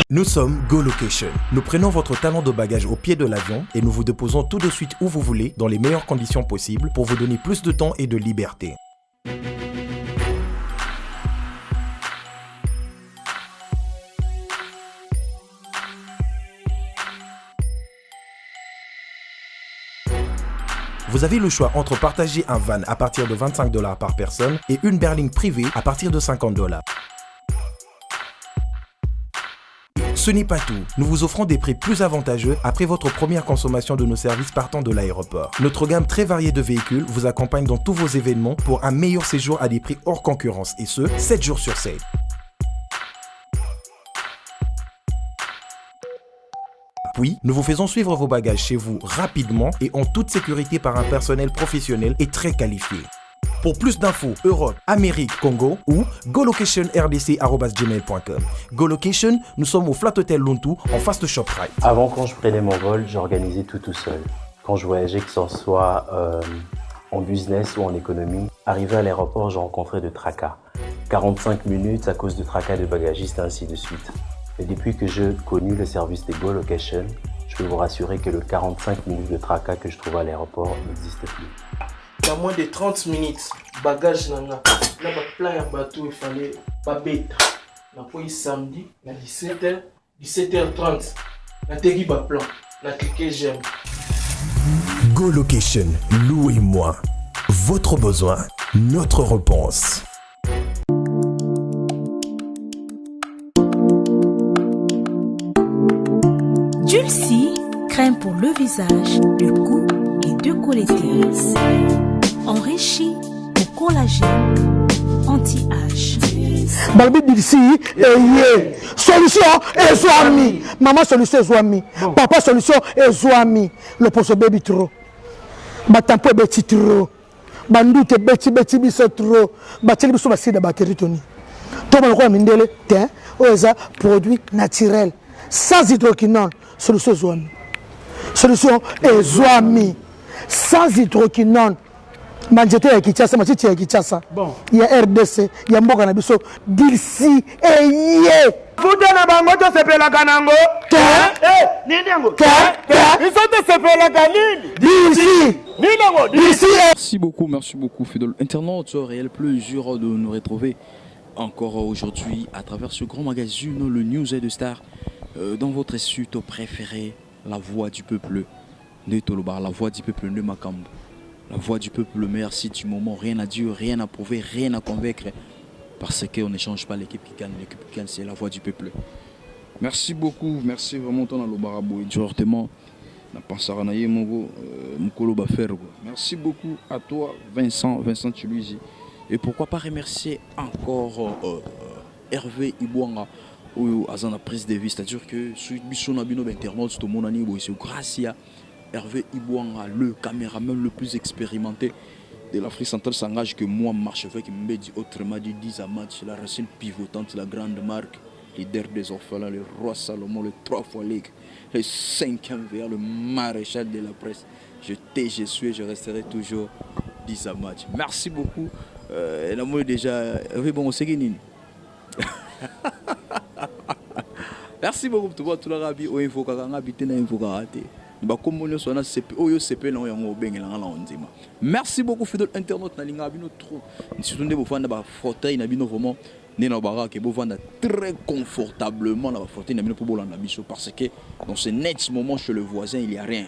Nous sommes Go Location. Nous prenons votre talon de bagage au pied de l'avion et nous vous déposons tout de suite où vous voulez, dans les meilleures conditions possibles, pour vous donner plus de temps et de liberté. Vous avez le choix entre partager un van à partir de 25 $ par personne et une berline privée à partir de 50 $. Ce n'est pas tout, nous vous offrons des prix plus avantageux après votre première consommation de nos services partant de l'aéroport. Notre gamme très variée de véhicules vous accompagne dans tous vos événements pour un meilleur séjour à des prix hors concurrence et ce, 7 jours sur 7. Puis, nous vous faisons suivre vos bagages chez vous rapidement et en toute sécurité par un personnel professionnel et très qualifié. Pour plus d'infos, Europe, Amérique, Congo ou golocation.rdc@gmail.com. GoLocation, nous sommes au Flat Hotel Luntu en face de ShopRite. Avant, quand je prenais mon vol, j'organisais tout seul. Quand je voyageais, que ce soit en business ou en économie, arrivé à l'aéroport, je rencontrais de tracas. 45 minutes à cause de tracas de bagagistes et ainsi de suite. Et depuis que j'ai connu le service de GoLocation, je peux vous rassurer que le 45 minutes de tracas que je trouve à l'aéroport n'existe plus. Dans moins de 30 minutes, bagage nanga, là ba plein ya bateau il fallait pas bête. Na po samedi, na 17h30, na tegi ba plan, na cliquer j'aime. Go Location, louez-moi. Votre besoin, notre réponse. Dulcie, crème pour le visage, le cou et décolleté. Enrichi au collagène anti-âge. Balbi Dulcie, solution et Zoami. Maman solution Zoami. Papa solution et Zoami. Le poste baby trop. Batampo beti trop. Bandute beti biso trop. Bateli biso basida bakeritoni. Tout le monde mindele tin oza produit naturel sans hydroquinone. Solution Zoami. Solution et Zoami. Sans hydroquinone. Manjete ya Kinshasa, machiti ya Kinshasa. Bon. Il y a RDC, il y a Mboka na biso, Dulcie et yé. Futa na bango to sepela kanango. Nini yango? Ils sont de sepela kanini. Dulcie. Nini yango? Dulcie. Merci beaucoup, fidèle internaute. Réel plaisir de nous retrouver encore aujourd'hui à travers ce grand magazine, le News et de Star, dans votre suite préférée, la voix du peuple. De Tolobar, la voix du peuple de Makambo. La voix du peuple, merci du moment, rien à dire, rien à prouver, rien à convaincre. Parce qu'on ne change pas l'équipe qui gagne c'est la voix du peuple. Merci beaucoup, merci vraiment ton Alobarabo et directement. Merci beaucoup à toi Vincent Tuluizi. Et pourquoi pas remercier encore Hervé Ibouanga ou Azana prise de vie, c'est-à-dire que sur Bissonabino internaute, tout le monde a dit grâce à Hervé Ibouanga, le caméraman le plus expérimenté de l'Afrique centrale, s'engage que moi, Marchevêque, qui me dit autrement dit 10 à match, la racine pivotante, la grande marque, leader des orphelins, le roi Salomon, le 3 fois ligue, le 5e VR, le maréchal de la presse. Je suis et je resterai toujours 10 à match. Merci beaucoup. L'amour déjà, Hervé, bon, c'est Guénine. Merci beaucoup pour tout le rabi, au info, quand habité dans info, merci beaucoup fidèle internaute na linga bino trop surtout nde bofanda ba fauteuil na bino vraiment né na baraka et bofanda très confortablement na ba fauteuil na bino pour bolanda biso parce que dans ce net moment chez le voisin il y a rien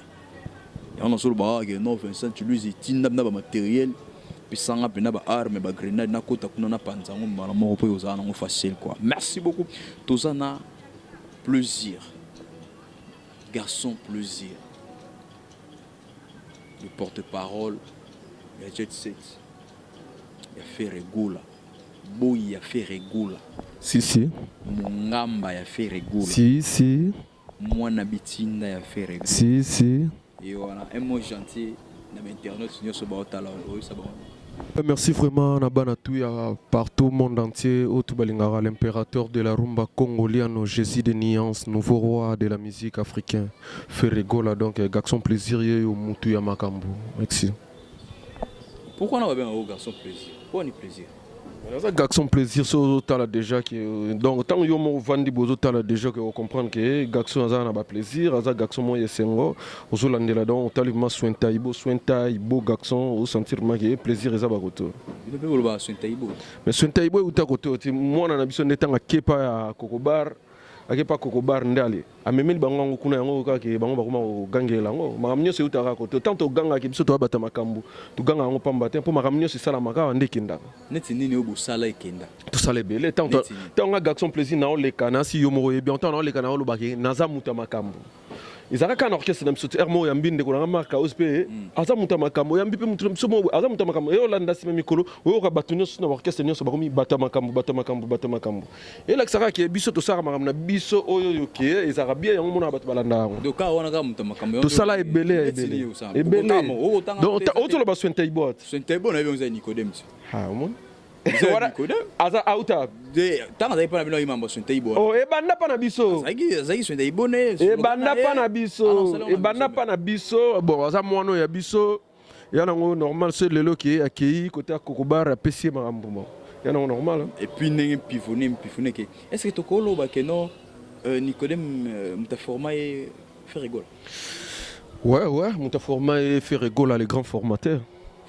et on a sur le baraka non Vincent tu lui dis na ba matériel puis sanga pena ba arme ba grenade na kota kuna na panzango mbala moko po yozana ngo facile quoi. Merci beaucoup tozana plaisir garçon plaisir. Le porte-parole, il y a Jet Set, il y a fait Regoula, Boy, il y a fait Regoula. Si. Mungamba, il y a fait Regoula. Si. Mwana Bitinda, il y a fait Regoula. Si. Et voilà, un mot gentil, dans l'internet, c'est ce baotala, ça va. Merci vraiment Nabanatouya partout au monde entier, au Tubalingara, l'impérateur de la rumba congolienne, Jésus de Nuance, nouveau roi de la musique africaine. Ferregola donc, garçon plaisir au Moutouya Makambo. Merci. Pourquoi on a bien un garçon plaisir? Pourquoi on est plaisir? Ça garçon plaisir so tala déjà que donc tant yo mo vandi bozo tala déjà que on comprendre que garçon ça na ba plaisir ça garçon mo yesengo ozo landela donc tali ma sointa ibo garçon au sentir ma que plaisir ça ba koto il peut le ba sointa ibo mais sointa ibo uta koto ti moi na biso netanga kepa ya kokobar akepa kokobar ndali amemeli bango kuna yango kake bango bakoma gangela ngo makamnyo se utaka koto tanto ganga ke biso to bata makambu to ganga ngo pamba te po makamnyo se sala maka ndekenda neti nini obo sala ekenda to sala bele tanto nga garçon plaisir na ole kana si yo mo bien tant na ole kana lo baki naza muta makambu izaka kana orchestre na biso ermo ya mbinde ko na marka ospe aza muta makambu ya mbipe mutu biso mo aza muta makambu yo landa sima mikolo oyo ka batunyo na orchestre nyo so bakomi bata makambu et la saka ke biso to sara makambu na biso oyo yoke ezaka bien yango mona bato balanda ngo donc ka wana ka muta makambu to sala ebele donc auto lo ba swenta ibot na yo za Nicodème ha mon aza auta de tanga za ipana bino imambo swenta ibo oh ebanda pa na biso zaki swenta ibone ebanda pa na biso bon aza mwana ya biso yana ngo normal c'est lelo qui accueilli côté kokobar a pesi makambo yana ngo normal et puis ndenge pifone ke est-ce que tokolo ba que non Nicodème muta format et fait rigole ouais muta format et fait rigole les grands formateurs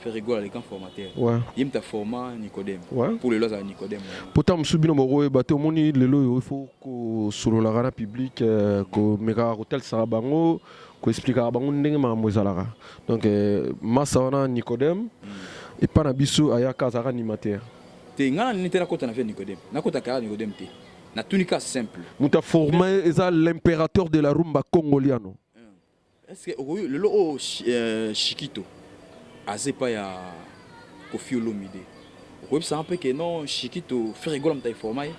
fait rigoler les grands formateurs. Ouais. Il me format Nicodème. Ouais. Pour le lois à Nicodème. Pourtant, je suis bien au bateau. Moni lelo il faut que sur la rana publique que mega hôtel Sarabango que explique à bango ndenge ma mozalara. Donc massa wana Nicodème et pas na biso aya kazara animateur. Te ngana nite na kota na fait Nicodème. Na kota ka Nicodème te. Na tunika simple. Muta formé eza l'impérateur de la rumba congoliano. Est-ce que le lo Chiquito azepa ya Koffi Olomide okoyebisa ça un peu que non Chiquito fait rigoler mta informai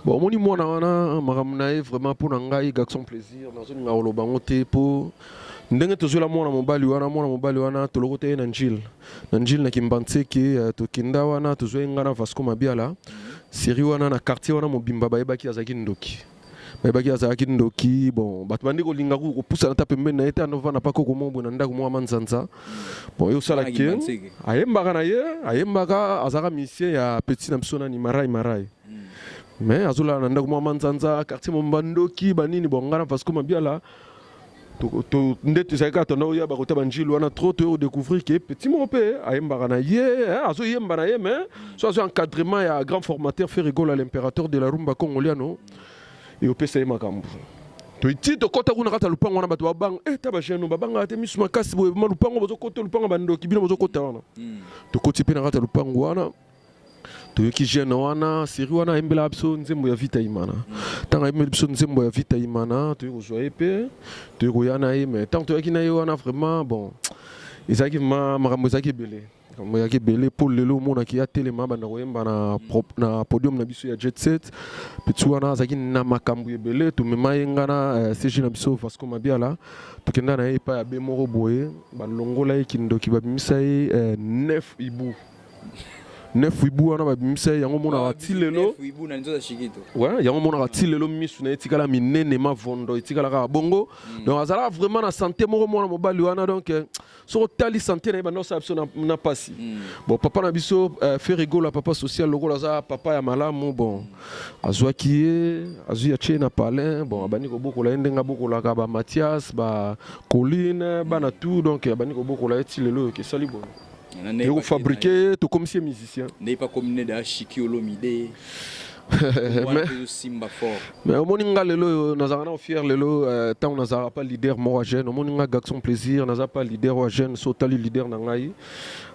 bon moni mwana wana makamna vraiment pour ngai garçon plaisir nazo nga olobango te po ndenge tozola mwana mobali wana toloko te na njil na kimbantseke tokinda wana tozoenga na Vasco Mabiala série wana na quartier wana mobimba bayebaki azaki ndoki bon bato bandi kolinga kopusa na ta pembeni na ye te anovana pa koko mo bona ndako mwa manzanza bon yo sala ke ayembaka azaka musicien ya petit na biso nani marai mais azola na ndako mwa manzanza quartier mombandoki banini bongana parce que Mabiala to ndete zaka to na oya ba kota banjili wana trop to découvrir que petit mo pe ayembaka na ye azo yemba na ye mais so azo encadrement ya grand formateur fait rigoler à l'impérateur de la rumba congoliano et au PC makambu to itito kota kuna kata lupango wana bato babanga taba jeno babanga te misu makasi bo lupango bozo kota lupango bandoki bino bozo kota wana to koti pe na kata lupango wana to yoki jeno wana siri wana embela biso nzembo ya vita imana tanga embela biso nzembo ya vita imana to yoko joye pe to yoko yana ye mais tant to yoki na ye wana vraiment bon ezaki makambo ezaki belé comme yaki belé pour lelo mona ki ya telema banda koyemba na podium na biso ya jet set petit wana zaki na makambo ebele to mema yenga na CG na biso Vasco Mabiala to kenda na epa ya be moko boye balongola ekindoki babimisa ye 9 ibu wana babimisa yango mona wati lelo ouais yango mona wati lelo misu na etikala minene mavondo etikala ka bongo donc azala vraiment na santé moko mona mobali wana donc so tali santé na bano sa biso na pasi bon papa na biso fait rigoler papa social lokola za papa ya malamu bon azwaki azuya che na palin bon abani ko bokola ndenga bokola ka ba Mathias ba Colline ba na tout donc abani ko bokola eti lelo ke sali bon et vous fabriquez tout comme si musicien n'est pas combiné de Chiki Olomide mais au moninga lelo nazana au fier lelo tant nazara pas leader moi jeune au moninga garçon plaisir nazara pas leader wa jeune sotali leader na ngai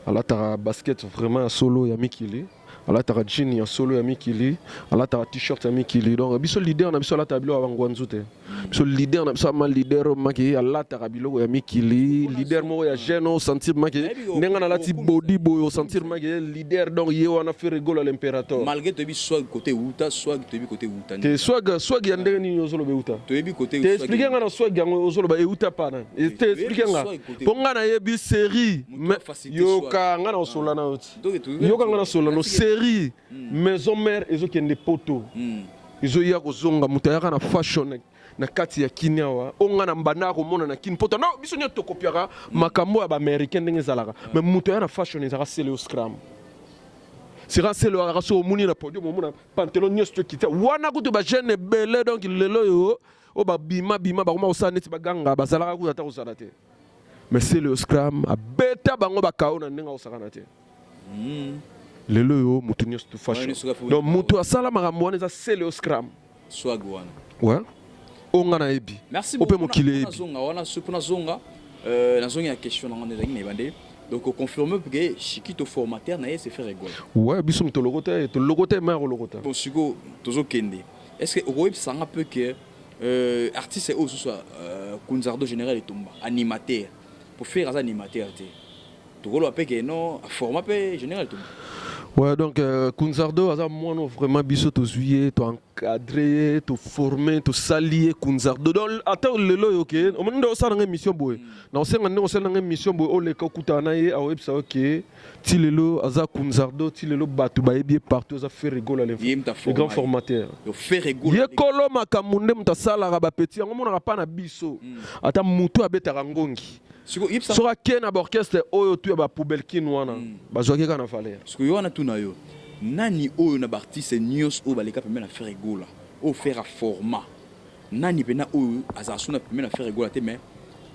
ala ta basket vraiment solo ya Mikili ala ta jean ya solo ya Mikili ala ta t-shirt ya Mikili donc biso leader na biso ala ta bilo abangwanzu te biso leader na biso mal leader maki ala ta bilo ya Mikili leader mo ya jeune au sentir maki nenga na lati body boy au sentir maki leader donc ye wana fait rigoler l'impérateur malgré te bi soit côté Uta swag te bi côté Uta te swag ya ndenge ni ozolo be Uta te bi côté te expliquer nga na swag ya ozolo ba Uta pana te expliquer nga ponga na ye bi série yo ka nga na osola na oti yo ka nga na osola no série maison mère ezokende poto ezoya kozonga mutayaka na fashion na kati ya kinyawa onga na mbanda komona na kin poto no biso nyo tokopiaka makambo ya ba américain ndenge ezalaka mais mutaya na fashion ezaka sele au scram sera c'est le raso au muni na podium au mona pantalon nyos to kita wana kutu ba jeune belé donc lelo yo o ba bima ba kuma osane ti baganga bazala ku ata osana te mais c'est le scrum a beta bango ba kao na ninga osana te lelo yo mutu nyos to fashion donc mutu asala makambo eza c'est le scrum swag wana ouais on a ebi merci beaucoup on mokile a zonga wana supuna zonga na zonga ya question na ngane ngi bande donc confirme que Chiquito formateur na c'est faire rigoler ouais bisum to logote mais logote bon sigo tozo kende est-ce que au web ça un peu que artiste ou soit Kunzardo général et Tumba animateur pour faire un animateur tu vois le que non format peu général Tumba ouais donc Kunzardo asa moi non vraiment biso to juillet to encadrer to former to salier Kunzardo donc attends lelo OK on m'a ndo ça dans émission boy na osenga ndo ça dans émission boy o le kakuta na ye a websa OK ti lelo asa Kunzardo ti lelo batu ba yebi partout asa faire rigoler les grands formateurs yo faire rigoler ye kolo makamunde mtasala ba petit ngo mona pa na biso ata mutu abeta ngongi sora kena ba orchestre oyo tu ba poubelle kinwana bazwaki kana fale parce que yo na tuna yo nani oyo na artiste news o baleka pemena faire rigoler o faire format nani pena oyo azasuna pemena faire rigoler te mais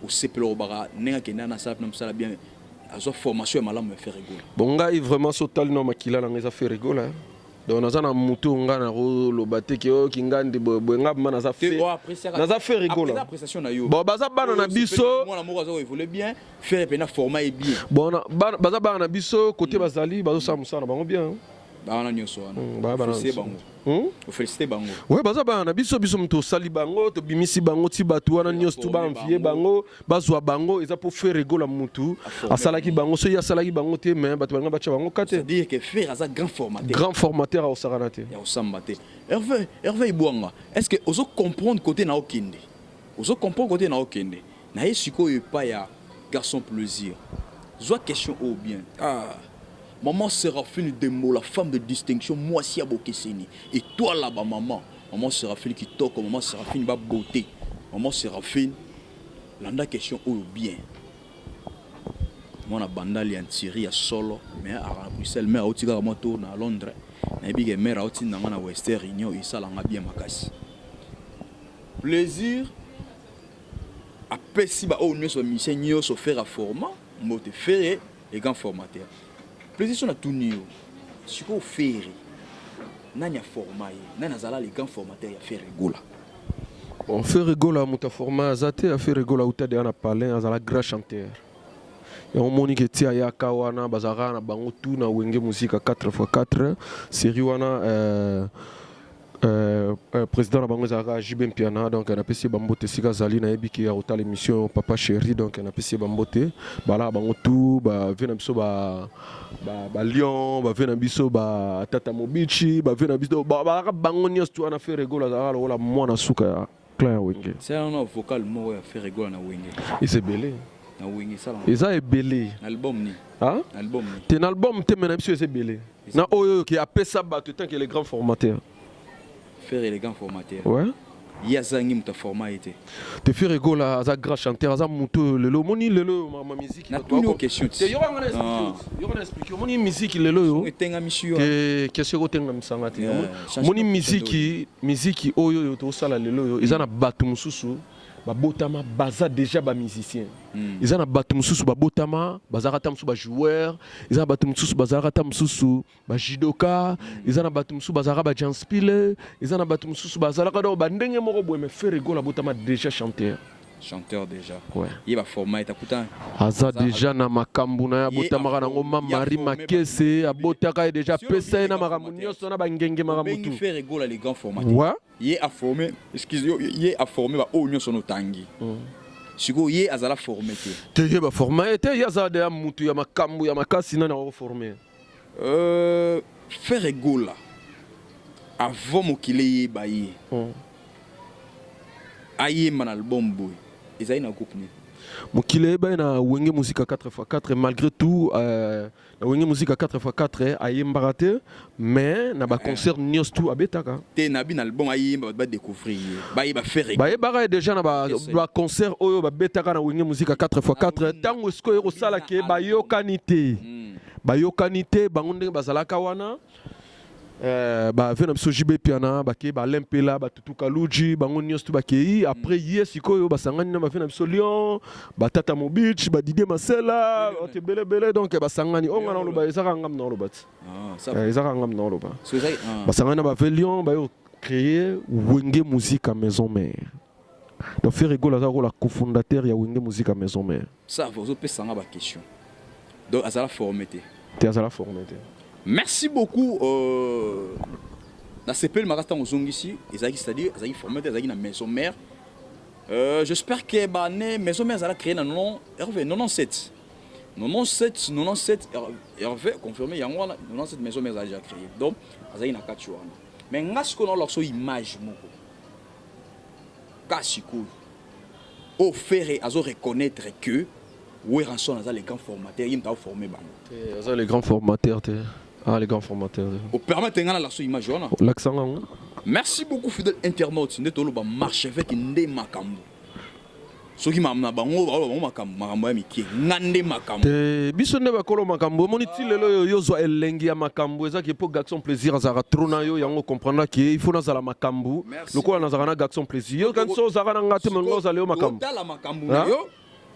o sepelo bara nenga kena na sa na msala bien azo formation ya malamu ya faire rigoler bon ngai vraiment sotal no makila na ngeza faire rigoler donc nazana mutu nga na lo bateke o kingandi boenga mana za fait naza faire rigoler après appréciation na yo bon baza bana na biso moi l'amour azo évoluer bien faire pena format est bien bon baza bana na biso côté bazali bazo sa musana bango bien bana nyonso wana c'est bango féliciter bango ouais baza bana biso mto sali bango to bimisi bango ti batu wana nyonso to ba envier bango bazwa bango eza pour faire rigoler mutu asalaki bango so ya salaki bango te mais batu banga bacha bango kate c'est dire que faire asa grand formateur au saranate ya osamba te Hervé Ibwanga est-ce que ozo comprendre côté na okende na yesiko yepa ya garçon plaisir zwa question au bien maman Séraphine Dembo, la femme de distinction, moi si à Bokeseni. Et toi là-bas, maman Séraphine qui toque, maman Séraphine va beauté. Maman Séraphine, l'anda question ou bien. Moi, na bandali en Syrie à solo, mais à Bruxelles, mais à Otiga moto à Londres. Na big mère à Otin na Western Union, et ça l'a bien makasi. Plaisir. Après si ba o mieux so mission so faire à format, mo te faire les grands formateurs. Plaisir sur la tournée, ce qu'on fait, nani a formé, nani a les grands formateurs à faire rigoler. On fait rigoler à muta format azate a fait rigoler à uta de ana palin azala grand chanteur. Et on moni que tia ya kawana bazara na bango tout na wenge musique 4x4 série wana président na bango zara Jibem Piana donc on a passé bambote sika zali na ebiki ya hôtel émission Papa Chéri donc on a passé bambote bala bango tout ba vena biso ba Lyon ba vena biso ba Tata Mobichi ba vena biso ba bango nyos tu ana fait rigoler zara wala mwana suka ya Claire Wenge c'est un vocal mo ya fait rigoler na Wenge et c'est belé na Wenge ça et ça est belé album ni album ni t'es un album te mena biso c'est belé na oyo qui a pesa ba tout temps que les grands formateurs faire les grands formateurs ouais yazangi muta format été te faire rigoler à grand chanteur à muto lelo moni lelo ma musique na tout une question te yo ngana expliquer moni musique lelo yo etenga mission que qu'est-ce que tenga misanga te moni musique oyo yo to sala lelo yo izana batu mususu babotama baza déjà ba musicien izana batu mususu babotama bazarata mususu ba joueur izana batu mususu bazarata mususu ba judoka izana batu mususu bazara ba janspile izana batu mususu bazaraka do ba ndenge moko boye me faire rigoler botama déjà chanteur déjà ouais il va format etakuta aza déjà na makambu na botama na ngoma Marie Makese abotaka déjà pesa na makambu nyonso na bangenge makambu tout faire rigoler les grands formateurs ouais il a formé il a formé ba o nyonso no tangi siko ye azala formé te ye ba formé te ya za de mutu ya makambu ya makasi na na formé faire rigoler avant mokile ba ye aye man album boy ezali na groupe ni mokile ba na wenge musique 4x4 malgré tout na wenge musique 4x4 aye mbarate mais na ba concert nyos tout abetaka te na bin album aye ba découvrir ba faire ba ba déjà na ba concert oyo ba betaka na wenge musique 4x4 tango esko ero sala ke ba yo kanité bayokani te bango ndenge bazalaka wana bave na biso jibe piana bake balempela batutuka luji bango nyonso bakei après ye sikoyo basangani na bave na biso Lyon batata mobich badidie masela otebelebele donc basangani onga na loba ezaka ngam na loba ezaka ngam na loba basangani na bave Lyon bayo créer Wenge Musique à Maison Mère. Donc Ferrego la cofondateur ya Wenge Musique à Maison Mère. Ça vous opé ça ma question. Donc à la formité. T'es à la formité. Merci beaucoup la CPL Marasta Ozong ici, c'est-à-dire ils formité ils na Maison Mère. J'espère que bah Maison Mère ça a créé dans Hervé 97. 97 Hervé confirmé yango 97 Maison Mère a déjà créé. Donc ça na katuana. Mais ngas ko leur so image moko. Kasiko. Au faire azo reconnaître que Weranson a les grands formateurs, il t'a formé bango. Les grands formateurs les grands formateurs. Au permettre ngana la so image wana. L'accent. Merci beaucoup fidèle internaute, ndetolo ba marche avec ndé makambo. Soki mamna bango makambo ya miki ngande makambo. Biso ne bakolo makambo moni ti lelo yo zo elengi ya makambo ezaki po Gaxon plaisir azara trona yo yango comprendre que il faut nazala makambo lokola nazara na Gaxon plaisir yo kan so zara na ngate mengo za leo makambo. Tala makambo yo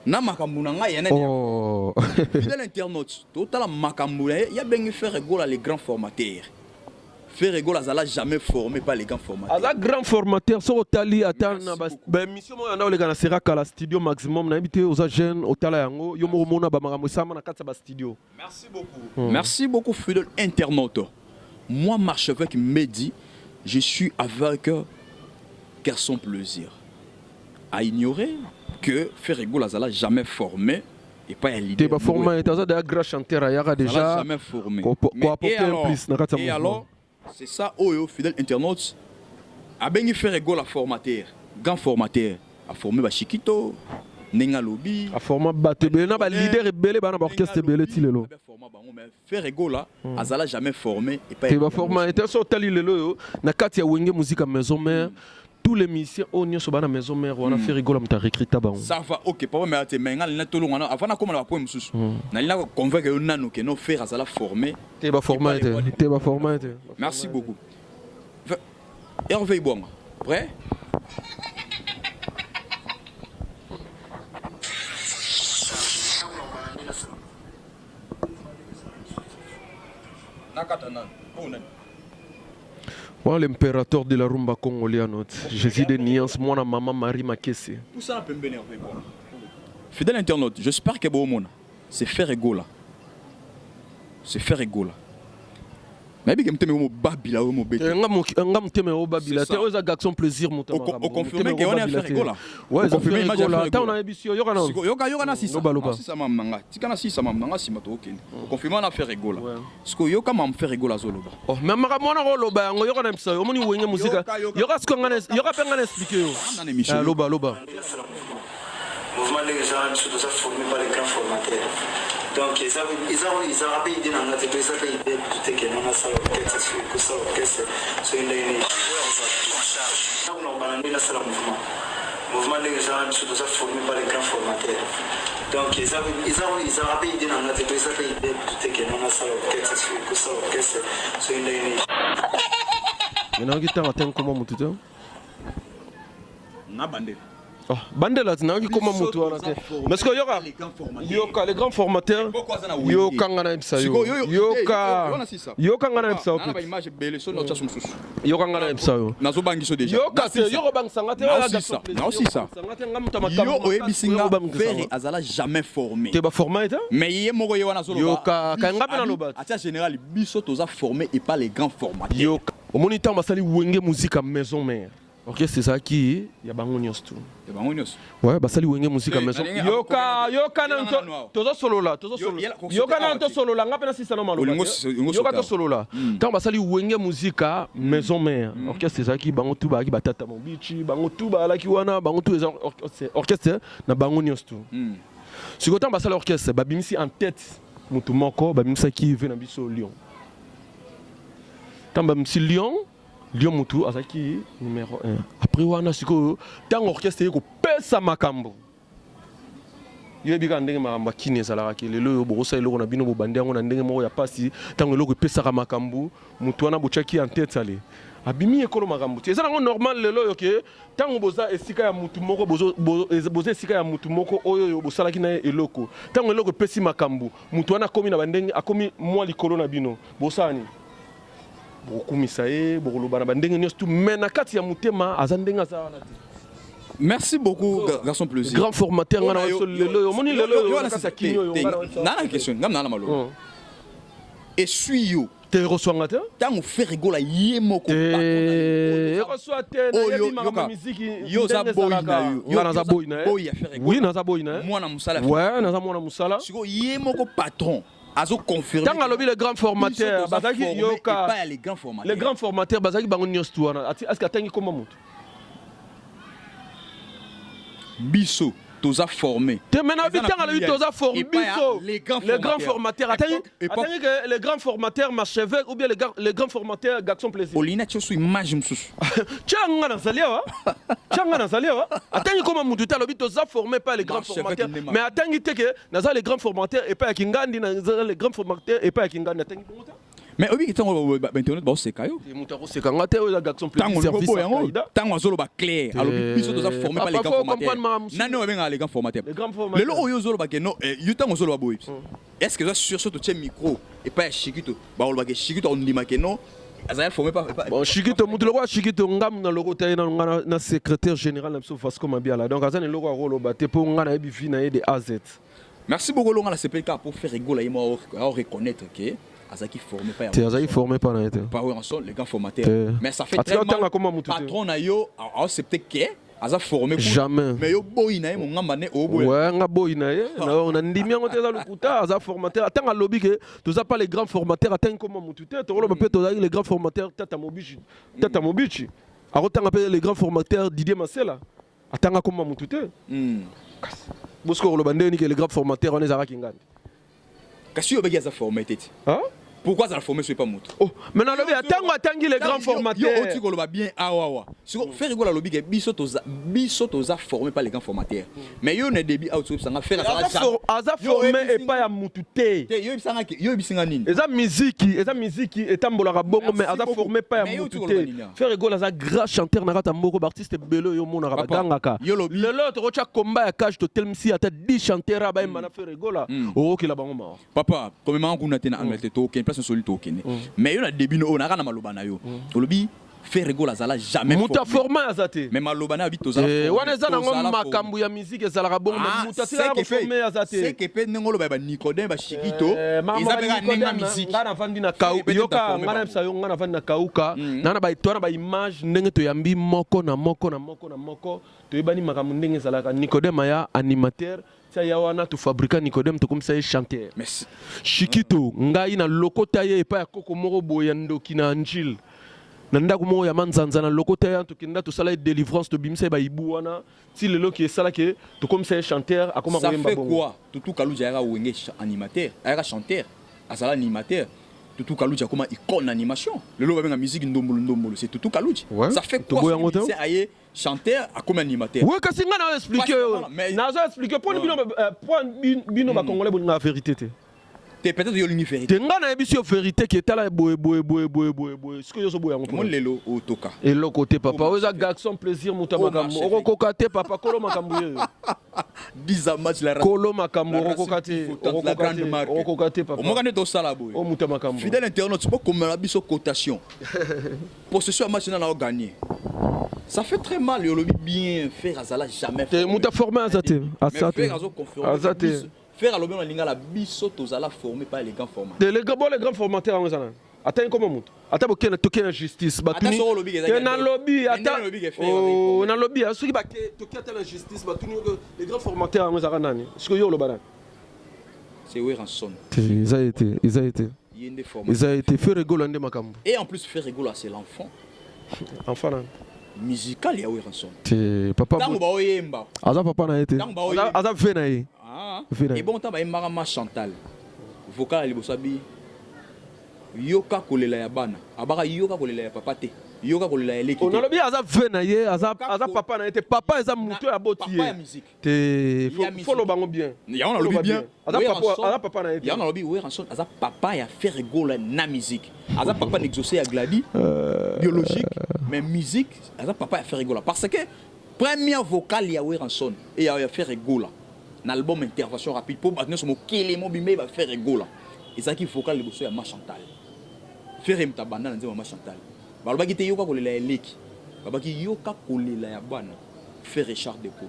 na makambo na ngai yana. Oh. Fidèle internaute, totala makambo ya bengi faire gola les grands formateurs. Ferrego Lazala jamais formé par les grands formateurs. Les grands formateurs sont au tali attendre na mission mo na ole kana sera kala studio maximum na habité aux jeunes au tala yango yo mo mona ba makambo sama na katsa ba studio. Merci beaucoup. Merci beaucoup fidèle internaute. Moi Marchevêque Mehdi, je suis avec Garçon Plaisir à ignorer que Ferrego Lazala jamais formé et pas un leader. Tu pas formé, tu as déjà grand chanteur ya déjà jamais formé. Et alors c'est ça, fidèle internaute. A bien fait la formateur, grand formateur, a formé Chiquito, Nenga Lobby, a formé Batebe, na ba leader et belé, ba na orchestre belé tilelo. Faire là, Azala jamais formé et pas. Tu vas former, tu as sorti lelo, na katia Wenge Musique à Maison Mère. Tous les musiciens au Nyon sur la Maison Mère, on a fait rigoler, on a recruté là-bas. Ça va, ok, pas mais tu m'as dit tout le monde. Avant de commencer la poème sous, na lina convaincre que nano que nos frères Azala formé. T'es pas formé, t'es pas formé. Merci beaucoup. Hervé Boang, prêt? Nakatana, bonan. Moi, l'impérateur de la rumba congolienne, Jésus de Niance, moi, maman Marie Makesse. Tout ça, peut me bénir. Fidèle internaute, j'espère que bon c'est faire égola. C'est faire égola. Mais bien que me babila ou mo bête. Ngam teme o babila. Te oza Gaxon plaisir mon temps. On confirme que on est à faire égola. Ouais, on confirme image à faire égola. On a émission yoga non. Yoga na si ça. Si ça m'a manga. Tika na si ça m'a manga si mato ok. On confirme on a faire égola. Parce que yoga m'a faire égola zoloba. Oh, mais mara mona loba ngo yoga na msa. Omoni Wenge Musique. Yoga sko ngane yoga pe ngane expliquer yo. Na émission. Loba. Mouvement les gens sont tous formés par les grands formateurs. Donc ils ont rappelé l'idée dans notre pays, ils ont l'idée de tout que nous avons ça l'orchestre, que ça l'orchestre, c'est une ligne. On a balandé dans le mouvement. Mouvement les gens sont tous formés par les grands formateurs. Donc ils ont rappelé l'idée dans notre pays, ils ont l'idée de tout que nous avons ça l'orchestre, que ça l'orchestre, c'est une ligne. Maintenant qui t'a atteint comment mon tuteur? Na bandé. Oh, bandela tina ki koma mutu wana te. Parce que yoka les grands formateurs yoka ngana ibsa yo. Yoka ngana ibsa yo. Na image belle so no tcha sumsusu. Yoka ngana ibsa yo. Nazo bangiso déjà. Yoka se yoko bangsanga te wala ça. Na aussi ça. Yo oyebisinga faire azala jamais formé. Te ba formé ta? Mais yé moko ye wana solo. Yoka kanga pena loba. Atia général biso toza formé et pas les grands formateurs. Yoka. Au moniteur basali Wenge Musique à Maison Mère. Ok, c'est ça qui y a bangonios tout. Y a bangonios. Ouais, bah ça lui Wenge Musique à Maison. Yoka nanto tozo solo là, tozo solo. Yoka nanto solo là, ngapena si ça normalement. Yoka to solo là. Tant bah ça lui Wenge Musique à Maison Mère. Ok, c'est ça qui bango tout ba qui batata mon bichi, bango tout ba la qui wana, bango tout les orchestre na bangonios tout. Si autant bah ça l'orchestre, bah bimisi en tête, mutu moko, bah bimisa qui vient na biso Lyon. Tant bah bimisi Lyon Lyon Moutou azaki numéro 1. Après wana siko tant orchestre ko pesa makambo. yebika ndenge makambo kini ezalaka ke lelo oyo bokosa eloko na bino bobandi yango na ndenge moko ya pasi ntango eloko epesaka makambo motu wana botyaki en tête ale abimi ekolo makambo ti eza nango normal lelo oyo ke ntango boza esika ya mutu moko boza esika ya mutu moko oyo bosalaki na ye eloko ntango eloko epesi makambo mutu wana akomi na bandenge akomi mwa likolo na bino bosala nini bokumisa ye bokoloba na bandenge nyonso tu me na kati ya motema aza ndenge aza wana te. Merci beaucoup, garçon plaisir. Grand formateur, on a lelo, moni lelo, on a sa kinyo. Nana question, ngam nana malo. Et suis yo. Te reçois ngata? Tango fait rigola yemoko. Et reçois te na yebi ma musique. Yo za boy na yo. Yo na za boy na. Boy ya fait rigola. Oui, na za boy na. Moi na musala. Ouais, na za moi na musala. Siko yemoko patron. Azo confirmer. Tango lobi le grand formateur, bazaki yoka. Les grands formateurs bazaki bango nyos tu wana. Est-ce que atangi comment mutu? Bisso, toza formé. Te maintenant bitan ala toza formé bisso. Les grands formateurs. Attendez que les grands formateurs Marchevêque ou bien les grands formateurs Gaxon Plaisir. Olina tiosu image msusu. Tchanga na zalia wa. Attendez comment mutu ta lobi toza formé par les grands formateurs. Mais attendez que naza les grands formateurs et pas Kingandi naza les grands formateurs et pas Kingandi attendez comment ça? Mais oui, tant on va internet ba c'est kayo. C'est quand ngate o Gaxon Plaisir service. Tant on zolo ba clair. Alors biso toza formé par les grands formateurs. Nano benga les grands formateurs. Le lo oyo zolo ba ke no you tant on zolo ba boy. Est-ce que ça sur ce tu micro et pas Chikito ba on ba ke Chikito on dit ma ke non. Azaya formé pas. Bon Chikito mutu lo Chikito ngam na logo tay na secrétaire général na Fasco Mabiala. Donc azane logo rolo ba te po ngana ebi fi na de A Z. Merci beaucoup longa la CPK pour faire rigoler et moi reconnaître que Azaki formé pas. Tu Azaki formé pas na été. Pas en son les grands formateurs. Mais ça fait très mal. Patron na yo accepter que Aza formé jamais. Mais yo boy na ye mon ngamba ne o boy. Ouais, nga boy na ye. On a ndimi ngo te za lokuta Aza formateur. Attends lobby que tu as pas les grands formateurs attends comment mutu te. Tu rolo peut tu les grands formateurs tata mobichi. Tata mobichi. Arotanga appelle les grands formateurs Didier Marcela. Attends comment mutu te. Bosko lo bande ni que les grands formateurs on les ara kingandi. Kasi yo begi Aza formé tete. Hein? Pourquoi ça le formé soit pas moto? Oh, maintenant le attends les grands formateurs. Yo tu ko bien awa. Si faire rigoler lobby que biso toza formé par les grands formateurs. Mais yo ne débit out ça nga faire ça. Aza formé et pas ya mutu te. Yo bisinga nini? Eza musique etambolaka bongo mais aza formé pas ya mutu te. Faire rigoler aza grand chanteur na kata mboko artiste belo yo mona rabangaka. Le l'autre rocha combat ya cage to telmsi ata 10 chanteurs ba mana faire rigoler. O ki la bango ma. Papa, comme ma nguna te na Angleterre to place solide au Kenya. Mais il y a des bino on a kana malobana yo. Olobi faire rigola zala jamais. Muta forma azate. Mais malobana habite aux ala. Wana za nango makambu ya musique ezala bongo muta sila ko former azate. C'est que pe ngolo ba Nicodème ba Chikito. Izabeka ninga musique. Ngana fandi na kau yoka ngana psa yo ngana fandi na kauka. Nana ba itona ba image ndenge to yambi moko na moko. To yebani makambu ndenge ezala ka Nicodème ya animateur. Ça y a wana tu fabriquer Nicodème to comme ça chanteur. Merci. Chikito ngai na lokota ye pa koko moko boyando kina anjil. Nanda kumo ya manzanza na lokota ya to kinda to sala délivrance to bimse ba ibu wana ti lelo ki sala ke to comme ça chanteur akoma ko yemba bongo. Ça fait quoi? Tutu Kaluja era wenge animateur, era chanteur, asala animateur. Tutu Kaluja comme icône animation. Lelo ba benga musique ndombolo c'est Tutu Kaluja. Ça fait quoi? C'est aye chanteur comme animateur. Ouais, kasi nga na expliquer. Na zo expliquer point bino ba congolais bo na vérité te. Te peut-être yo lini vérité. Te nga na ebisio vérité qui est là boy. Ce que yo so boya ngo. Mon lelo o toka. Et le côté papa, oza garçon plaisir mutamakambo. Okoka te papa kolo makambo yo. 10 match la kolo makambo okoka te. Okoka te papa. Mo kana to sala boy. O mutamakambo. Fidèle internaute, c'est pas comme la biso cotation. Possession match na gagné. Ça fait très mal, le lobby bien faire Azala jamais fait. Muta formé Azate. Azate. Faire à l'objet la biso tozala formé par les grands formateurs. Les grands formateurs en Zana. Attends comment monte. Attends que toquer la justice. Batuni. Na lobby. Attends. Oh, na lobby. Ceux qui baquer toquer la justice. Batuni les grands formateurs en Zana nani. Ce que yo le banan. C'est Weranson. Ils a été. Ils a été fait rigoler ande makambo. Et en plus faire rigoler c'est l'enfant. Enfant là. Musical ya Weranson. Te papa. Tango ba oyemba. Aza papa na été. Aza fait na ye. Et bon temps ba Marama Chantal. Vocal ali bosabi. Yoka kolela ya bana. Abaka yoka kolela ya papa te. yoka kolela eleki on a bien aza vena ye aza papa na te papa eza mutu ya boti papa ya musique te follow bango bien ya on a lobi bien aza papa na ye ya on a lobi Weranson aza papa ya faire rigola na musique aza papa n'exaucer ya gladi biologique mais musique aza papa ya faire rigola parce que première vocale ya Weranson et ya faire rigola na album intervention rapide pour battre son kele mo bimé va faire rigola et ça qui vocale liboso ya ma Chantal faire mtabanda na nzema ma Chantal balobaki te yoka kolela eleki babaki yoka kolela ya bana faire Richard Depot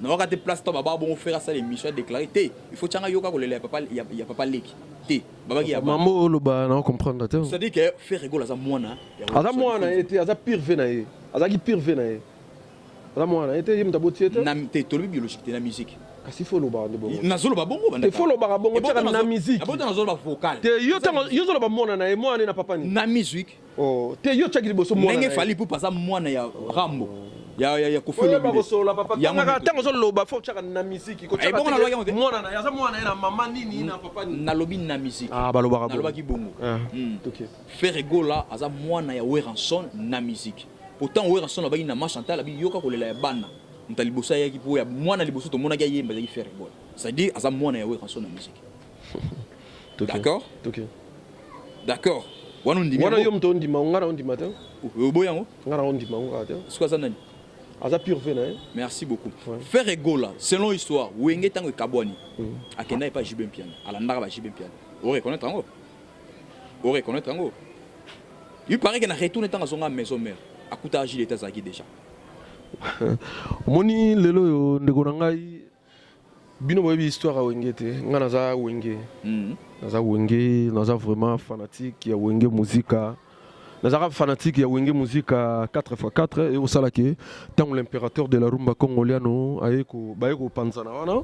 na wakati place to baba bon faire ça l'émission déclaré te il faut tanga yoka kolela ya papa leki te babaki ya maman loba na comprendre te c'est à dire que faire rigola za mwana ete aza pire vena ye azaki pire vena ye aza mwana ete yim taboti ete na te tolobi biologique te na musique kasi follow ba ndebo na zolo ba bongo banda te follow ba bongo teka na musique abota na zolo ba vocal te yo zolo ba mwana na ye mwana na papa ni na musique oh te yo tchaki liboso mwana ndenge fali pour passer mwana ya Rambo ya kofolo ba kosola papa tanga tango zolo ba fo tchaka na musique ko tchaka mwana na ya za mwana na mama nini na papa ni na lobi na musique baloba na loba ki bongo faire rigola aza mwana ya Weranson na musique pourtant Weranson ba na ma Chantal abi yoka kolela ya bana mta libosa yaki po ya mwana liboso to mona ga yemba yaki faire rigola ça dit aza mwana ya Weranson na musique d'accord d'accord wana ndimi wana yo mto ndima ngara ndima te boyango ngara ndima ngara te siko za nani aza pure vena merci beaucoup faire rigola selon histoire wenge tango kabwani akenda pas Jibem Piano alandaka ba Jibem Piano o reconnaître ngo il paraît que na retourner tango zonga maison mère akuta Gilles était zaki déjà moni lelo yo ndeko ngai bino boyebi histoire ya wenge te nga naza wenge naza vraiment fanatique ya wenge muzika nazaka fanatique ya wenge muzika 4x4 et osalaki tango l'impérateur de la rumba congoliano bayeko panzana wana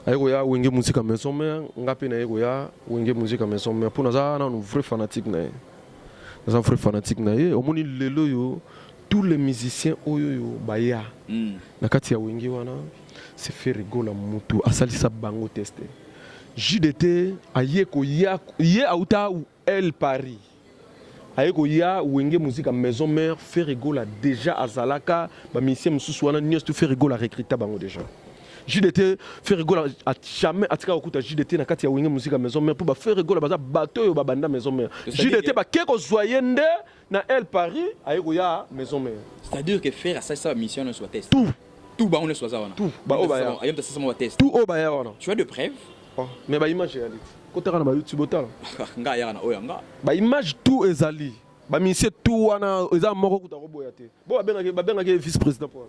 ayeko ya wenge muzika maison mère nga pe na yeko ya wenge muzika maison mère pour naza na vrai fanatique na ye naza vrai fanatique na ye omoni lelo yo tous les musiciens oyo baya na kati ya wenge wana c'est faire rigola mutu asalisa bango tester JDT ayeko ya auta El Paris ayeko ya wenge musique maison mère faire rigola déjà azalaka ba musicien mususu wana nyos tu faire rigola recruter bango déjà JDT faire rigola a jamais atika okuta JDT na kati ya wenge musique maison mère pour ba faire rigola baza bateau yo ba banda maison mère JDT ba keko zoyende na El Paris ayeko ya maison mère c'est-à-dire que faire ça mission ne soit test tout ba on ne soit ça wana tout ba obaya ayam ça mo test tout obaya wana tu as de preuves mais ba image ya lit côté kana ba YouTube otala nga ya na oya nga ba image tout ezali ba mission tout wana eza moko kuta ko boya te bo ba benga vice président pour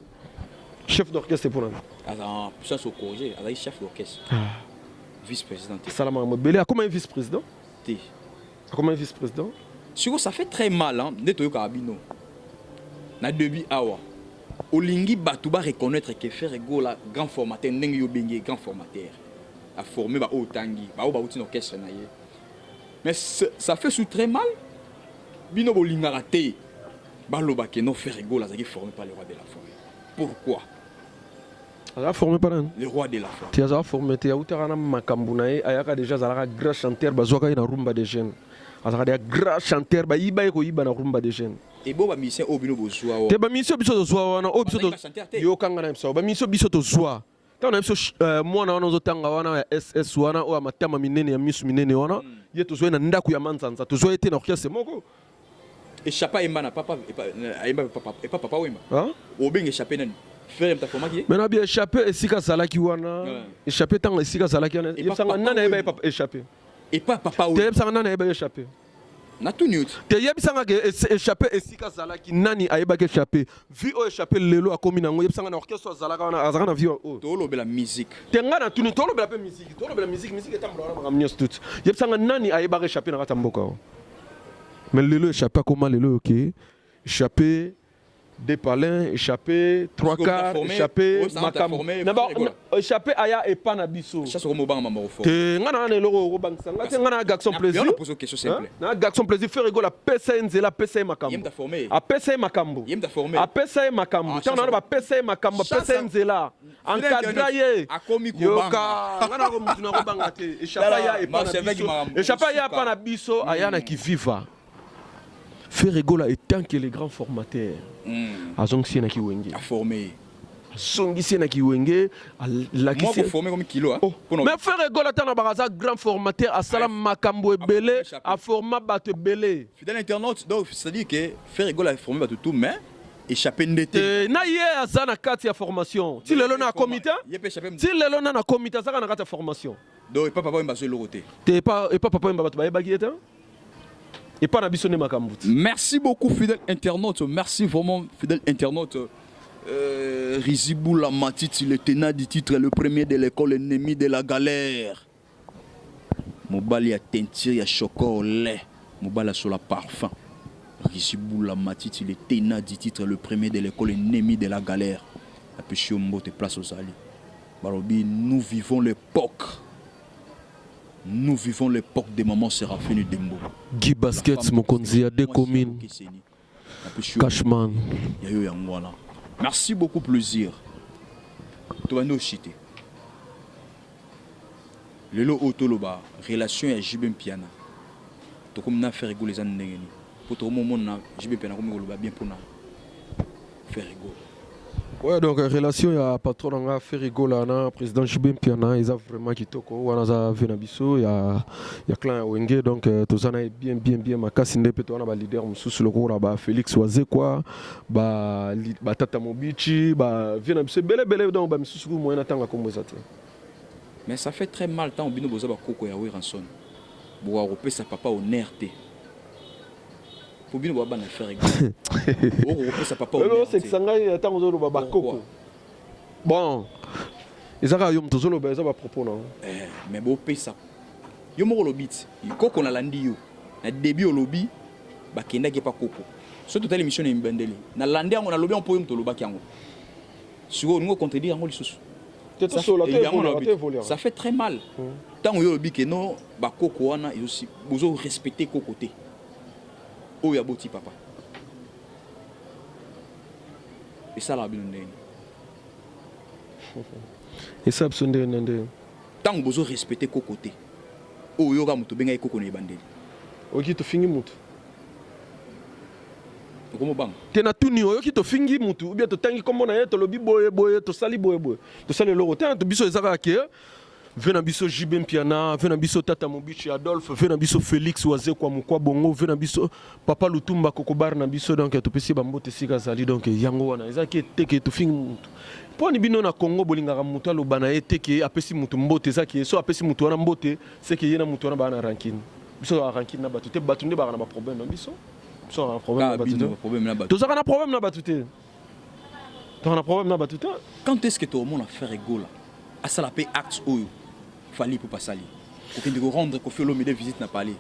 chef d'orchestre pour alors ça se corriger avec chef d'orchestre vice président salama mo belé comment vice président t comment vice président Siko ça fait très mal hein neto yo kabino na début awa olingi batu ba reconnaître que faire rigola grand formateur ndenge yo bengi grand formateur a formé ba otangi ba ba outi orchestre na ye mais ça fait sous très mal bino bolinga raté ba loba que non faire rigola ça qui formé par le roi de la forêt pourquoi a formé par le roi de la forêt tu as formé tu as na makambu na ye ayaka déjà zalaka grand chanteur bazwaka na rumba des jeunes azaka des grand chanteur ba yiba ko yiba na rumba des jeunes et bo ba mission obino bozwa wa te ba mission biso tozwa wana o biso yo kanga na biso ba mission biso tozwa ta na biso mwana wana ozotanga wana ya SS wana o amatama minene ya misu minene wana ye tozwa na ndaku ya manzanza tozwa ete na orchestre moko échapper emba na papa et papa wemba obenge échapper nani faire mta formaki mais na bien échapper esika zalaki wana échapper tanga esika zalaki wana yebsanga nana eba papa échapper et pas papa te yebsanga nana eba échapper na tout newt te yebisanga ke échapper esika zalaki nani ayeba ke échapper vi o échapper lelo akomi nango yebisanga na orchestre zalaka wana azaka na vi o to lobela musique te ngana tuni to lobela pe musique etambola wana makamnyos tout yebisanga nani ayeba ke échapper na katamboka mais lelo échapper comment lelo ok échapper des palins échapper trois quarts échapper makam échapper aya et pas na biso chasse comme banga mama fort te ngana na loko ko bangsanga te ngana gaxon plaisir on pose une question simple na gaxon plaisir faire rigola pesa nzela pesa makambo yem ta formé a pesa makambo yem ta formé a pesa makambo tana na ba pesa makambo pesa nzela encadraye yoka ngana ko mutuna ko banga te échapper aya et pas na biso échapper aya pas na biso aya na ki viva Ferregola étant que les grands formateurs. Azongsi na kiwenge. A formé. Zongisi na kiwenge. Moi pour former comme kilo hein. Mais Ferregola tana baraza grand formateur à salam makambo ebele à format batte belé. Fidèle internaute donc c'est-à-dire que Ferregola a formé tout mais échappé d'été. Na yé azana kati ya formation. Si le na comité. Si le na comité ça na kati ya formation. Donc pas papa mbazo loroté. Et pas papa mbazo ba bagiyeta. Et pas Nabissone Makambout. Merci beaucoup, fidèle internaute. Merci vraiment, fidèle internaute. Rizibou Lamatiti, le tenant du titre, le premier de l'école, ennemi de la galère. Mobali a teinture, il y a chocolat au lait. Mobali a sur la parfum. Rizibou Lamatiti, le tenant du titre, le premier de l'école, ennemi de la galère. La péché au mot de place aux alliés. Barobi, nous vivons l'époque. Nous vivons l'époque des mamans Séraphine Dembo. Guy Baskets, Mokonzi, à deux communes. Cashman. Merci beaucoup, plaisir. Toi, nous chité. Le lot autoloba, relation à Jibem Piana. Tu comme na faire rigoler les années. Pour tout le monde, Jibem Piana comme bien pour na faire rigoler. Ouais, donc relation ya patron nga Ferregola na président Jibem Piana ils a vraiment kitoko wana za venabiso ya clan Wenge donc tozana bien makasi ndepe to wana ba leader mususu lokora ba Félix Wazekwa ba Tata Mobichi ba venabiso bele donc ba mususu ko moyena tanga comme ça. Mais ça fait très mal tant bino boza ba koko ya Ranson. Bo européen sa papa au NRT. Faut bien voir faire rigoler. C'est que ça ngaï tant aux baba koko. Bon. Ils ont yom tozolo ba za propos non. Mais bo pesa. Yo mo lobit. Koko na landi yo. Na début au lobby ba kenda ke pa koko. Surtout telle émission na mbandeli. Na landi ngo na lobby on po yom to lobaki ngo. Sur ngo contredire ngo lisusu. Ça fait très mal. Tant yo lobby que non ba koko wana ils aussi bozo respecter kokoté. Oh, il y a beau papa. Et ça, la blonde. Et ça, absolument. Tant que vous respectez Kokoté. Oh, il y a mutu benga Koko ne bandeli. Ok, tu finis mutu. Comment bang? Tu n'as tout ni ok, tu finis mutu. Ou bien tu tangi comme on a été, lobby boy, tu sali boy. Tu sali le rotin, tu biso ezara ke. Venabiso Jibem Piana, Venabiso Tata Mobichi Adolphe, Venabiso Félix Wazekwa Mukwa Bongo, Venabiso Papa Lutumba Kokobar Nabiso donc tu peux si bambote sika sali donc yango wana ezaki teke to fingi mutu. Po ni bino na Congo bolingaka mutu alobana teke apesi mutu mbote ezaki so apesi mutu wana mbote c'est que yena mutu wana bana rankine. Biso rankine na batute batunde ba na problème na biso. Biso na problème na batute. Tozaka na problème na batute. Tozaka na problème na batute. Quand est-ce que tout le monde a fait rigoler? À ça la paix acte oyo. Fali pour pas salir. Pour qu'il te rendre qu'on fait l'homme de visite n'a pas allé.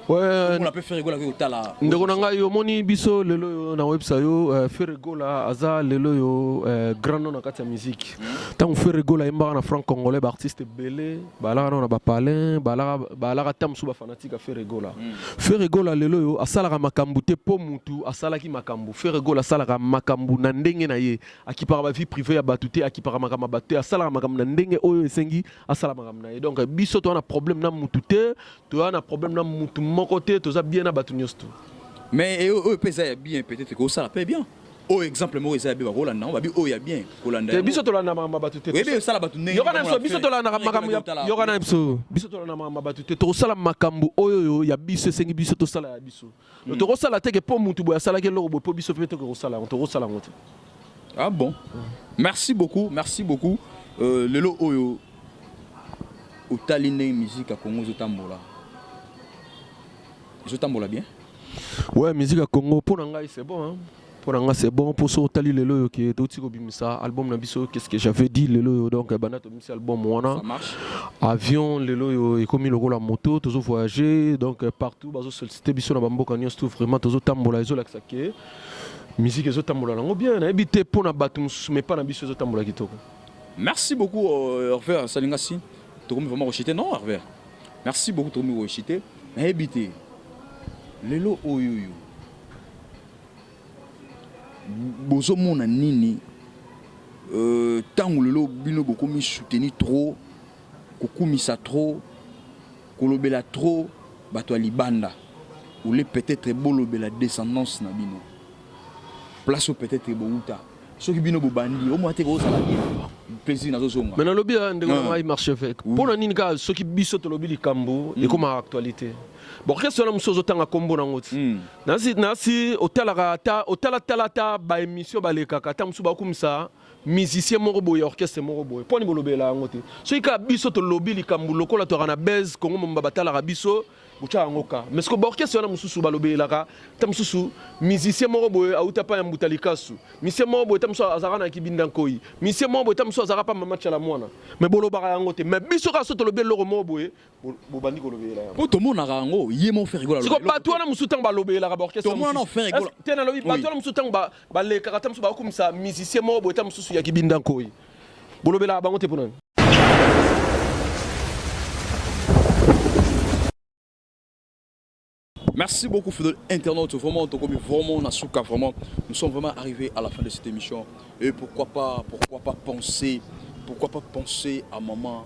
Ouais. On a pu faire rigoler avec Otala. Ndeko nanga yo moni biso lelo na website yo Ferregola aza lelo yo grand nom na kati ya musique. Tant Ferregola imba na franc congolais ba artiste belé bala na ba palin bala tam suba fanatique a Ferregola. Ferregola lelo yo asala ka makambu te po mutu asala ki makambu. Ferregola asala ka makambu na ndenge na ye akipara ba vie privée ya batute akipara makama batute asala makambu na ndenge oyo esengi asala makambu na ye. Donc biso to na problème na mutu te to na problème na mutu mon côté, tu as bien abattu. Mais eux, bien, peut-être que ça paie bien. Oh, exemple, moi, ils bien, Roland, on va dire, oh, il y a bien, Roland. Tu biso to la na ma battu. Oui, mais ça la battu. Yogana so biso to la na makambu. Yogana so biso to la na ma battu. To sala makambu oyo ya biso sengi biso to sala ya biso. To sala te ke po mutu boya sala ke loro po biso peut-être que sala, on to sala ngote. Ah bon. Merci beaucoup. Lelo oyo utaline musique à Congo zotambola. Je t'emboule bien. Ouais, musique à Congo pour Nangai c'est bon. Hein? Pour Nangai c'est bon. Pour ce tali lelo qui est aussi bimisa album nabiso qu'est-ce que j'avais dit lelo donc banato bimisa album wana. Ça marche. Avion lelo et comme il la moto toujours voyager donc partout bazo solliciter biso na bamboka nyos tout vraiment toujours tambola izo laksake. Musique izo tambola nango bien na habité pour na batum mais pas na biso izo tambola kitoko. Merci beaucoup Hervé Salingasi. Tu comme vraiment rejeté non Hervé. Merci beaucoup tu me rejeté. Mais habité lelo oyoyo bozo mona nini tango lelo bino boko mi soutenir trop kokumisa trop kolobela trop bato ya libanda ou les peut-être bolobé la descendance na bino. Place peut-être bouta. Ceux qui bino bandi, au moins t'es gros ça va bien. Plaisir na zo. Mais dans le lobby il marche avec. Pour la ninga ceux qui biso to lobby kambo et comme actualité. Bon qu'est-ce que nous sommes autant à combo dans l'autre. Nasi hôtel ta ba émission ba les kaka tam suba comme ça. Musicien moroboy orchestre moroboy poni bolobé la ngote so ika biso to lobby likambu lokola to rana base kongo mbabata la biso bucha ngoka mais ce que orchestre na mususu balobé la ka tam susu musicien moroboy auta pa mbuta likasu musicien moroboy tam so azara na kibinda nkoi musicien moroboy tam so azara pa mama chala mwana mais boloba ka ngote mais biso ka so to lobé loro moroboy bobandi ko lobé la ko to mona rango yemo faire rigola ce que ba to na musu tang balobé la ka orchestre to mona faire rigola tena lobby ba to na musu tang ba le ka tam so ba comme ça musicien moroboy tam susu ya kibinda nkoi bolobe la bango te pour nous. Merci beaucoup fidèles internautes, vraiment vraiment nous sommes vraiment arrivés à la fin de cette émission et pourquoi pas penser à maman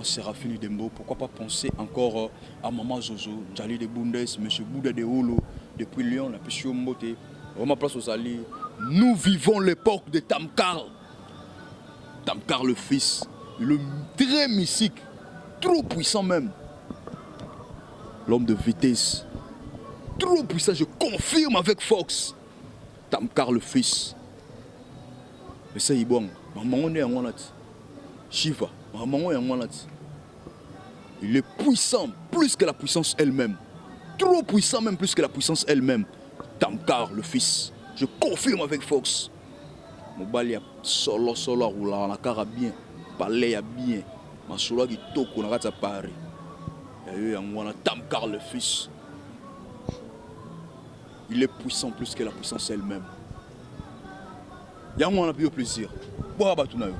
Séraphine Dembo, pourquoi pas penser encore à maman Zozo, Djali de Bundes, monsieur Bouddha de Holo depuis Lyon, la Pêche Mbote, vraiment place aux alliés. Nous vivons l'époque de Tamkar le fils, le très mystique, trop puissant même. L'homme de vitesse, trop puissant, je confirme avec Fox. Tamkar le fils. Mais ça y est bon, maman est en Shiva, maman est en il est puissant, plus que la puissance elle-même. Trop puissant même, plus que la puissance elle-même. Tamkar le fils, je confirme avec Fox. Mobali solo roula na cara bien, palais ya bien, ma solo qui toko na kata pare. Et on a Tamkar le fils. Il est puissant plus que la puissance elle-même. Ya on a plus plaisir. Boa batuna yo.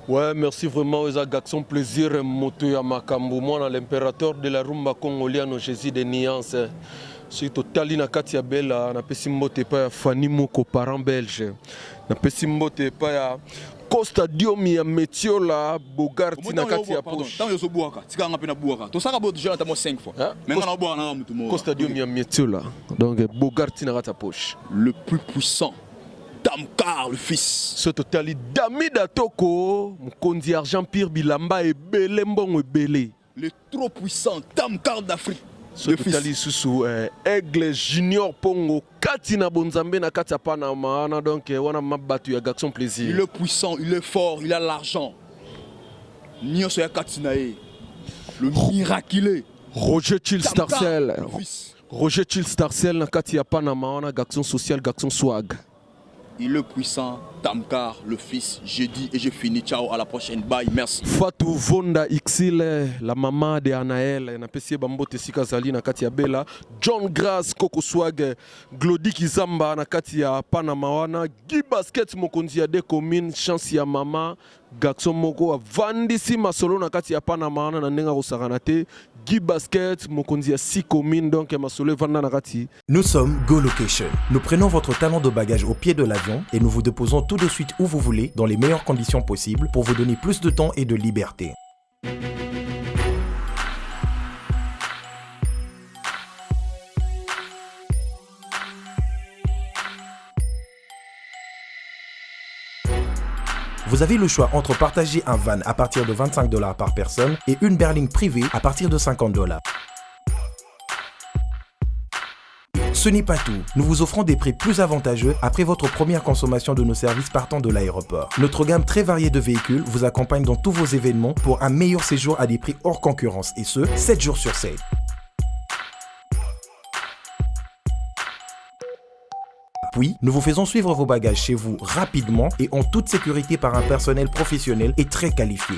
Ouais, merci vraiment aux Gakson plaisir moto ya makambo moi l'impérateur de la rumba congolienne Jésus de Nuance. C'est total na kati ya bela na pesi mbote pa ya Fanny Moko parent belge. Na pesi mbote pa ya Costa Diomi ya Metiola Bogarti na kati ya poche. Tant yo so boaka, tika nga pena boaka. To saka bo déjà tamo 5 fois. Mais nga na boaka na mutu mo. Costa Diomi ya Metiola. Donc Bogarti na kati ya poche. Le plus puissant Tamkar le fils. Ce total Damida Toko, Mukondi Argent Pire Bilamba et Belé Mbongo et Belé. Le trop puissant Tamkar d'Afrique. Ce total sous Aigle Junior Pongo Katina Bonzambe na Katia Panama donc on a mabatu ya Gakson plaisir. Il est puissant, il est fort, il a l'argent. Nyoso ya Katinae. Le miraculé. Roger Chill Starcell. Roger Chill Starcell na Katia Panama on a Gakson social Gakson swag. Il est puissant, Tamkar, le fils. J'ai dit et j'ai fini. Ciao, à la prochaine. Bye, merci. Fatou Vonda Xile, la maman de Anaël, na pesi bambote sika zali na Katia Bella, John Grass, Coco Swag, Glody Kizamba na Katia Panamawana, Guy Basket mokonzi ya de commune, chance ya mama, Gakson moko vandisi masolo na Katia Panamawana na nenga rosaranate. Guy Basket, mokonzi ya 6 communes, donc masolo vanda na Kati. Nous sommes Go Location. Nous prenons votre talon de bagage au pied de l'avion et nous vous déposons tout de suite où vous voulez, dans les meilleures conditions possibles, pour vous donner plus de temps et de liberté. Vous avez le choix entre partager un van à partir de $25 par personne et une berline privée à partir de $50. Ce n'est pas tout, nous vous offrons des prix plus avantageux après votre première consommation de nos services partant de l'aéroport. Notre gamme très variée de véhicules vous accompagne dans tous vos événements pour un meilleur séjour à des prix hors concurrence et ce, 7 jours sur 7. Puis, nous vous faisons suivre vos bagages chez vous rapidement et en toute sécurité par un personnel professionnel et très qualifié.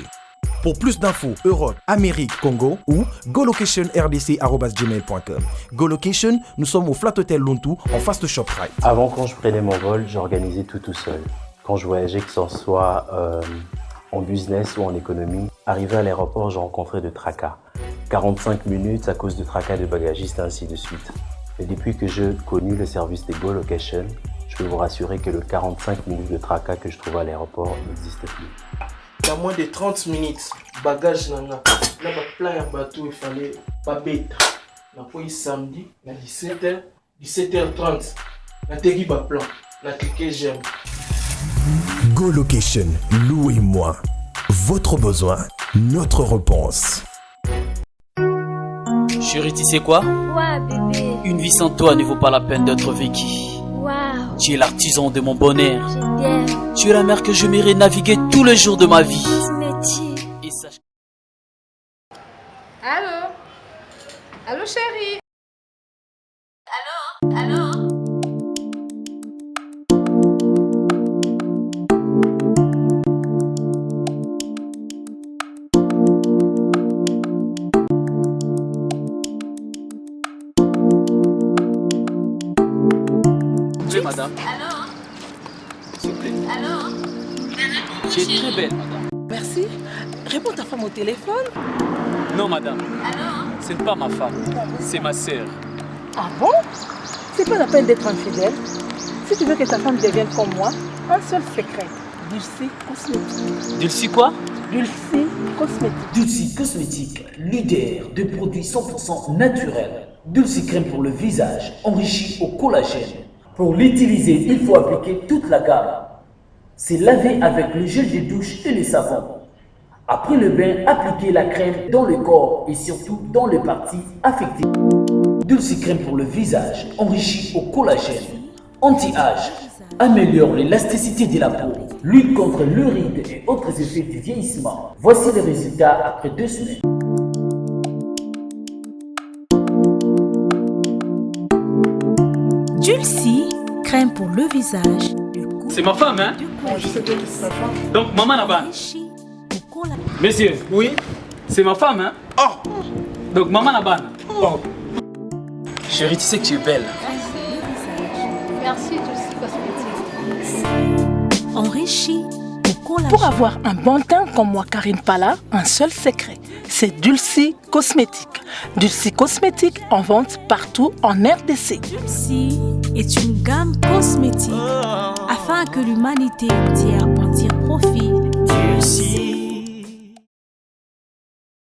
Pour plus d'infos, Europe, Amérique, Congo ou golocationrdc@gmail.com. GoLocation, nous sommes au Flat Hotel Lontu en face de ShopRite. Avant, quand je prenais mon vol, j'organisais tout seul. Quand je voyageais, que ce soit en business ou en économie, arrivé à l'aéroport, je rencontrais de tracas. 45 minutes à cause de tracas de bagagistes et ainsi de suite. Et depuis que j'ai connu le service de GoLocation, je peux vous rassurer que le 45 minutes de tracas que je trouvais à l'aéroport n'existe plus. Il y a moins de 30 minutes, bagage nana. Là, plein de bateaux, il fallait pas bête. napoyi samedi na 17h 17h30 nateki baplan na cliquer j'aime. Go Location, louez-moi. Votre besoin, notre réponse. Chérie, tu sais quoi? Ouais, bébé. Une vie sans toi ne vaut pas la peine d'être vécue. Waouh. Tu es l'artisan de mon bonheur. Je t'aime. Tu es la mer que je m'irai naviguer tous les jours de ma vie. Et sache... Allô? Allô, chérie? Allô? Allô? Madame. Allô? S'il vous plaît. Allô? Tu es très belle, madame. Merci. Réponds ta femme au téléphone. Non, madame. Allô? Ce n'est pas ma femme. C'est ma sœur. Ah bon? C'est pas la peine d'être infidèle. Si tu veux que ta femme devienne comme moi, un seul secret. Dulcie Cosmétique. Dulcie quoi? Dulcie Cosmétique. Dulcie Cosmétique, leader de produits 100% naturels. Dulcie crème pour le visage, enrichi au collagène. Pour l'utiliser, il faut appliquer toute la gamme. C'est laver avec le gel de douche et le savon. Après le bain, appliquez la crème dans le corps et surtout dans les parties affectées. Dulcie crème pour le visage, enrichi au collagène. Anti-âge, améliore l'élasticité de la peau, lutte contre le ride et autres effets du vieillissement. Voici les résultats après 2 semaines. Dulcie, crème pour le visage. C'est ma femme, hein? Je sais que c'est ta femme. Donc, maman là-bas. Monsieur. Oui? C'est ma femme, hein? Oh! Donc, maman là-bas. Oh! Chérie, tu sais que tu es belle. Merci, Dulcie Cosmétique. Enrichi Pour avoir un bon teint comme moi, Karine Pala, un seul secret, c'est Dulcie Cosmétique. Dulcie Cosmétique en vente partout en RDC. Dulcie est une gamme cosmétique afin que l'humanité entière en tire profit. Dulcie.